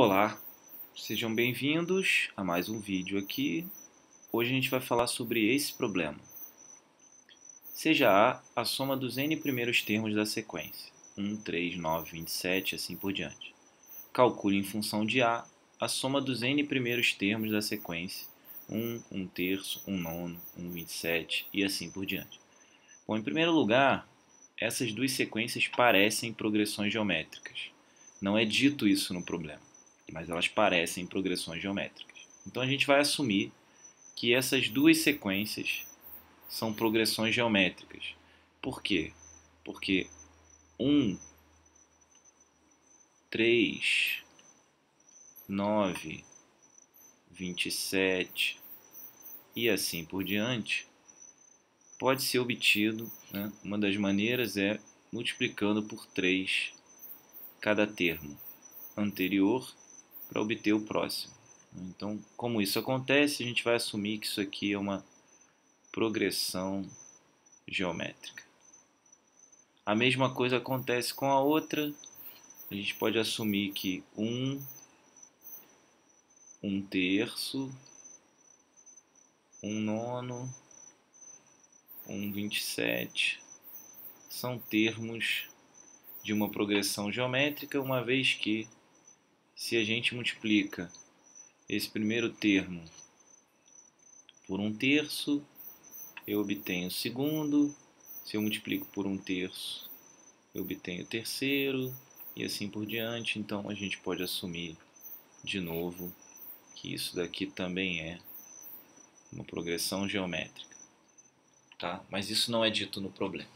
Olá, sejam bem-vindos a mais um vídeo aqui. Hoje a gente vai falar sobre esse problema. Seja A soma dos n primeiros termos da sequência, 1, 3, 9, 27 e assim por diante. Calcule em função de A soma dos n primeiros termos da sequência, 1, 1 terço, 1 nono, 1, 27 e assim por diante. Bom, em primeiro lugar, essas duas sequências parecem progressões geométricas. Não é dito isso no problema, mas elas parecem progressões geométricas. Então a gente vai assumir que essas duas sequências são progressões geométricas. Por quê? Porque 1, 3, 9, 27 e assim por diante pode ser obtido, né? Uma das maneiras é multiplicando por 3 cada termo anterior para obter o próximo. Então, como isso acontece, a gente vai assumir que isso aqui é uma progressão geométrica. A mesma coisa acontece com a outra. A gente pode assumir que 1 terço, 1 nono, 1 27 são termos de uma progressão geométrica, uma vez que, se a gente multiplica esse primeiro termo por 1 terço, eu obtenho o segundo. Se eu multiplico por 1 terço, eu obtenho o terceiro, e assim por diante. Então a gente pode assumir de novo que isso daqui também é uma progressão geométrica, tá? Mas isso não é dito no problema.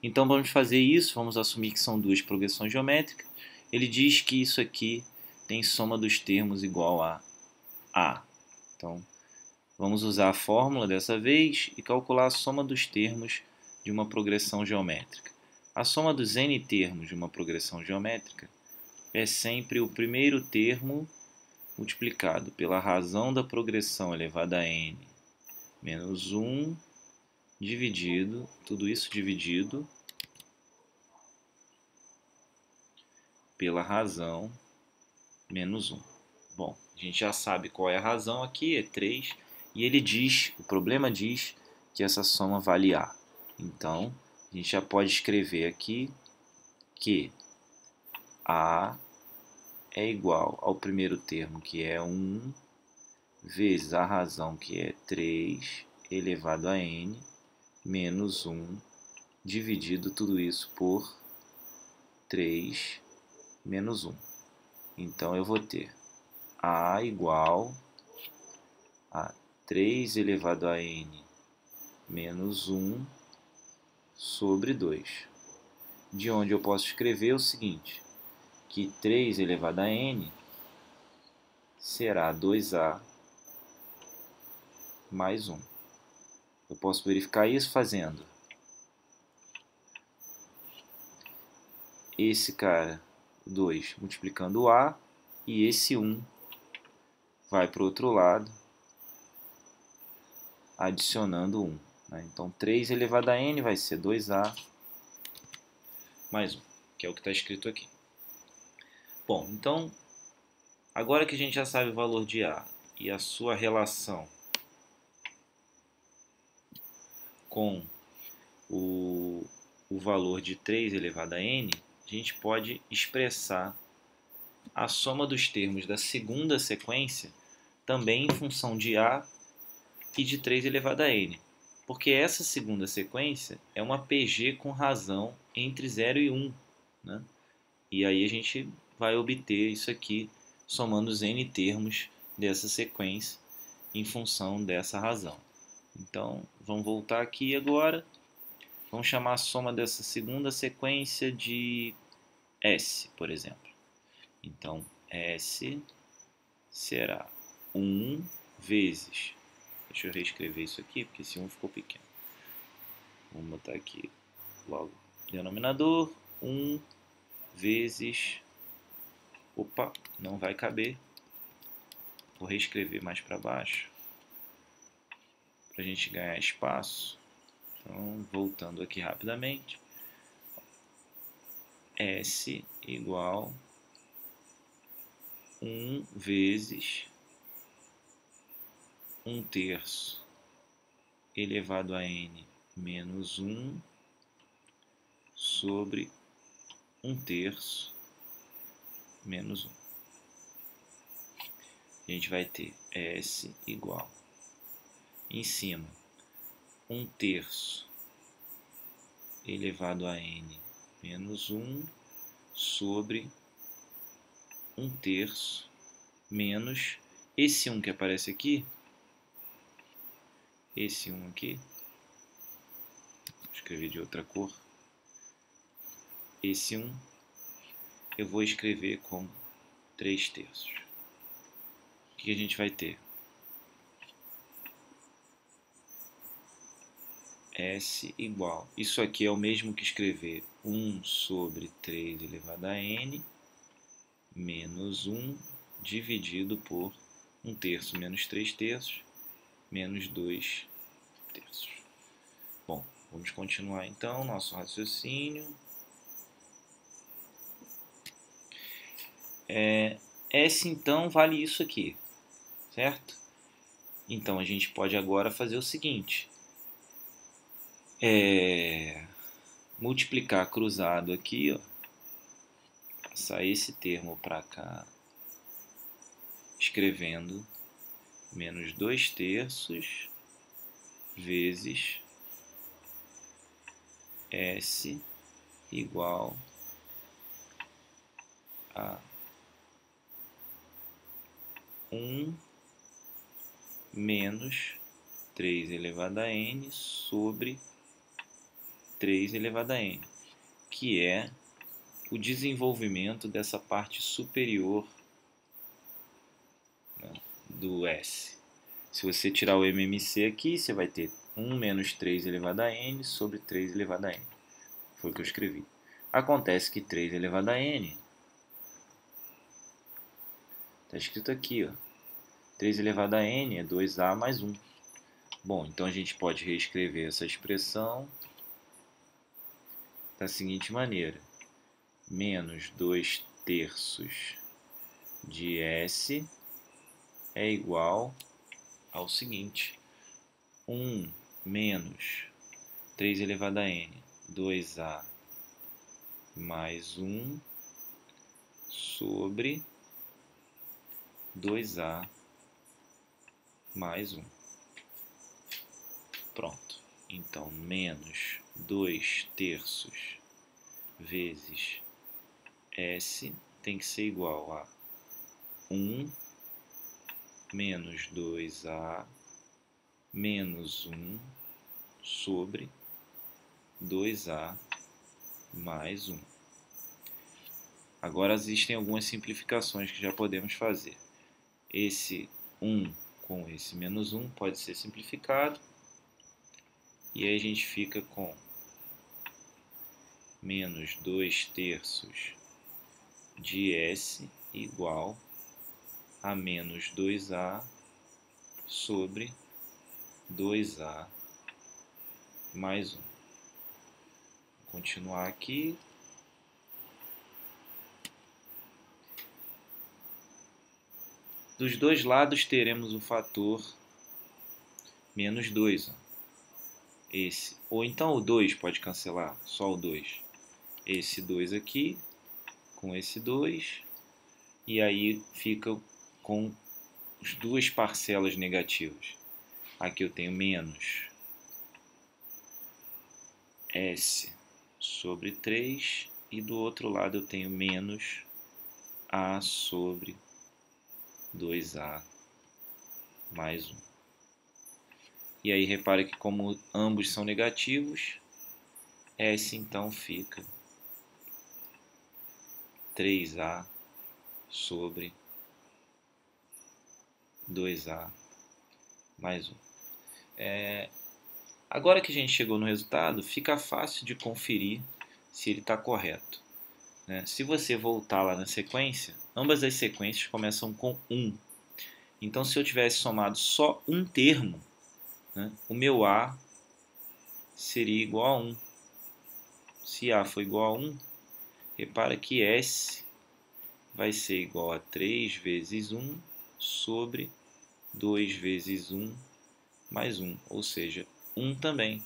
Então vamos fazer isso, vamos assumir que são duas progressões geométricas. Ele diz que isso aqui tem soma dos termos igual a A. Então vamos usar a fórmula dessa vez e calcular a soma dos termos de uma progressão geométrica. A soma dos n termos de uma progressão geométrica é sempre o primeiro termo multiplicado pela razão da progressão elevada a n menos 1 dividido, tudo isso dividido pela razão menos 1. Bom, a gente já sabe qual é a razão aqui, é 3, e ele diz, o problema diz que essa soma vale A. Então, a gente já pode escrever aqui que A é igual ao primeiro termo, que é 1, vezes a razão, que é 3, elevado a n, menos 1, dividido tudo isso por 3 menos 1. Então, eu vou ter A igual a 3 elevado a n menos 1 sobre 2. De onde eu posso escrever o seguinte, que 3 elevado a n será 2a mais 1. Eu posso verificar isso fazendo esse cara, 2, multiplicando o a, e esse 1 vai para o outro lado, adicionando 1. Então, 3 elevado a n vai ser 2a mais 1, que é o que está escrito aqui. Bom, então, agora que a gente já sabe o valor de a e a sua relação com o valor de 3 elevado a n, a gente pode expressar a soma dos termos da segunda sequência também em função de a e de 3 elevado a n. Porque essa segunda sequência é uma PG com razão entre 0 e 1. Né? E aí a gente vai obter isso aqui somando os n termos dessa sequência em função dessa razão. Então, vamos voltar aqui agora. Vamos chamar a soma dessa segunda sequência de S, por exemplo. Então, S será 1 vezes... Deixa eu reescrever isso aqui, porque esse 1 ficou pequeno. Vamos botar aqui logo denominador. 1 vezes... Opa, não vai caber. Vou reescrever mais para baixo, para a gente ganhar espaço. Então, voltando aqui rapidamente. S igual 1 vezes 1/3 elevado a n menos 1 sobre 1/3 menos 1. A gente vai ter S igual, em cima, 1/3 elevado a n menos 1 sobre 1/3 menos esse 1 que aparece aqui, esse 1 aqui, vou escrever de outra cor, esse 1 eu vou escrever como 3/3. O que a gente vai ter? S igual, isso aqui é o mesmo que escrever 1 sobre 3 elevado a n menos 1 dividido por 1/3 menos 3/3 menos 2/3. Bom, vamos continuar então nosso raciocínio. S então vale isso aqui, certo? Então a gente pode agora fazer o seguinte: multiplicar cruzado aqui, ó, passar esse termo para cá, escrevendo menos 2/3 vezes S igual a 1 menos 3 elevado a n sobre 3 elevado a n, que é o desenvolvimento dessa parte superior, né, do S. Se você tirar o MMC aqui, você vai ter 1 menos 3 elevado a n sobre 3 elevado a n. Foi o que eu escrevi. Acontece que 3 elevado a n está escrito aqui, ó. 3 elevado a n é 2a mais 1. Bom, então a gente pode reescrever essa expressão da seguinte maneira: menos 2/3 de S é igual ao seguinte: 1 menos 3 elevado a n, 2a mais 1 sobre 2a mais 1. Pronto. Então, menos 2/3 vezes S tem que ser igual a 1 menos 2a menos 1 sobre 2a mais 1. Agora existem algumas simplificações que já podemos fazer. Esse 1 com esse menos 1 pode ser simplificado. E aí a gente fica com menos 2/3 de S igual a menos 2a sobre 2a mais 1. Vou continuar aqui. Dos dois lados teremos o fator menos 2. Ó. Esse. Ou então o 2 pode cancelar, só o 2. Esse 2 aqui com esse 2. E aí fica com as duas parcelas negativas. Aqui eu tenho menos S sobre 3. E do outro lado eu tenho menos A sobre 2A mais 1. E aí repare que como ambos são negativos, S então fica 3A sobre 2A mais 1. Agora que a gente chegou no resultado, fica fácil de conferir se ele está correto. Né? Se você voltar lá na sequência, ambas as sequências começam com 1. Então, se eu tivesse somado só um termo, né, o meu A seria igual a 1. Se A for igual a 1, repara que S vai ser igual a 3 vezes 1 sobre 2 vezes 1 mais 1, ou seja, 1 também.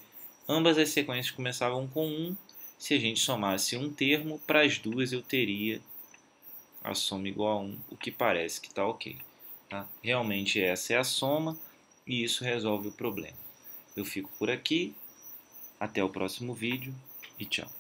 Ambas as sequências começavam com 1. Se a gente somasse um termo, para as duas eu teria a soma igual a 1, o que parece que está ok. Tá? Realmente essa é a soma e isso resolve o problema. Eu fico por aqui, até o próximo vídeo e tchau.